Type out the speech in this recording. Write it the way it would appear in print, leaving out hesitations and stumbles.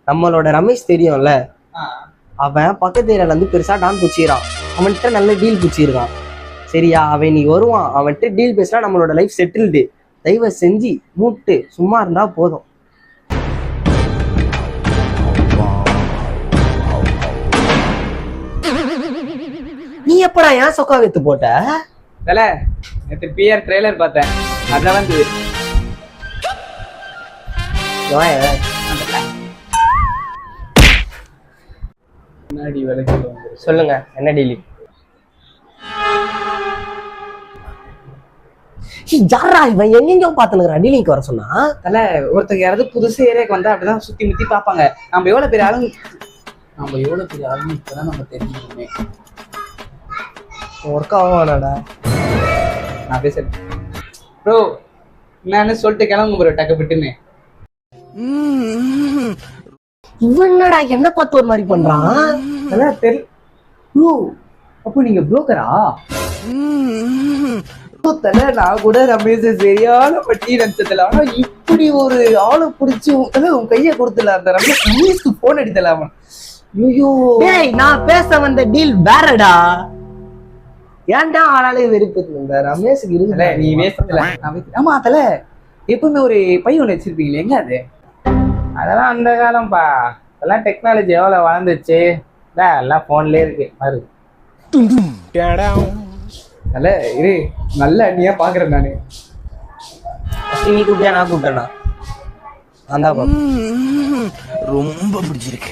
நம்மளோட ரமேஷ் தெரியும்ல, அவன் பக்கத்து ஏரியால இருந்து பெருசா டான் பூச்சிக்கிறான். அவன்கிட்ட நல்ல டீல் பூச்சிருக்கான். சரியா, அவன் இன்னைக்கு வருவான். அவன்கிட்ட டீல் பேசினா நம்மளோட லைஃப் செட்டில்டு. தயவு செஞ்சு மூட்டு சும்மா இருந்தா போதும். நீ எப்படா ஏன் சொக்கா வித்து போட்ட? தல நேற்று பிஆர் ட்ரெய்லர் பார்த்தேன், அதான் வந்து முன்னாடி விலைக்கு சொல்லுங்க, என்ன டீலி? யாரா இவன் எங்கெங்கயோ பாத்துனுக்குறான் டீலிங்க்கு வர சொன்னா? தல ஒருத்தங்க யாராவது புதுசு ஏரியாக்கு வந்தா அப்படிதான் சுத்தி முத்தி பார்ப்பாங்க. நம்ம எவ்வளவு பெரிய ஆளுங்க இப்பதான் நம்ம தெரிஞ்சுக்கணுமே. ஒர்க் ஆகாடா. நான் பேசுறேன் ப்ரோ, என்னன்னு சொல்லிட்டு கிளம்புங்க ப்ரோ டக்குன்னு. இவன் என்னடா என்ன பார்த்து ஒரு மாதிரி பண்றான்? அதான் தெரியல ப்ரோ. அப்போ நீங்க புரோக்கரா? தல நான் கூட ரமேஷ் சரியான பட்டி நினைச்சதுல, ஆனா இப்படி ஒரு ஆளை பிடிச்சி உன் கைய கொடுத்துல அந்த ரமேஷ்க்கு போன் அடித்தல அவன். ஐயோ டேய், நான் பேச வந்த டீல் வேறடா. ஏன்டா ஆளாலே வெறுப்பு இந்த ரமேஷுக்கு இருக்குல்ல? நீ பேசல. ஆமா தல, எப்பவுமே ஒரு பையன் ஒண்ணு வச்சிருப்பீங்களே, எங்க அது? அதெல்லாம் அந்த காலம்ப்பா. அதெல்லாம் டெக்னாலஜி எவ்வளவு வளர்ந்துச்சு. எல்லாம் போன்லயே இருக்கு பாரு. தல இரு, நல்ல அண்ணியா பாக்குறேன் நானு. நீ கூப்பிட்டியா நான் கூப்பிட்டேனா? அந்த ரொம்ப பிடிச்சிருக்கு.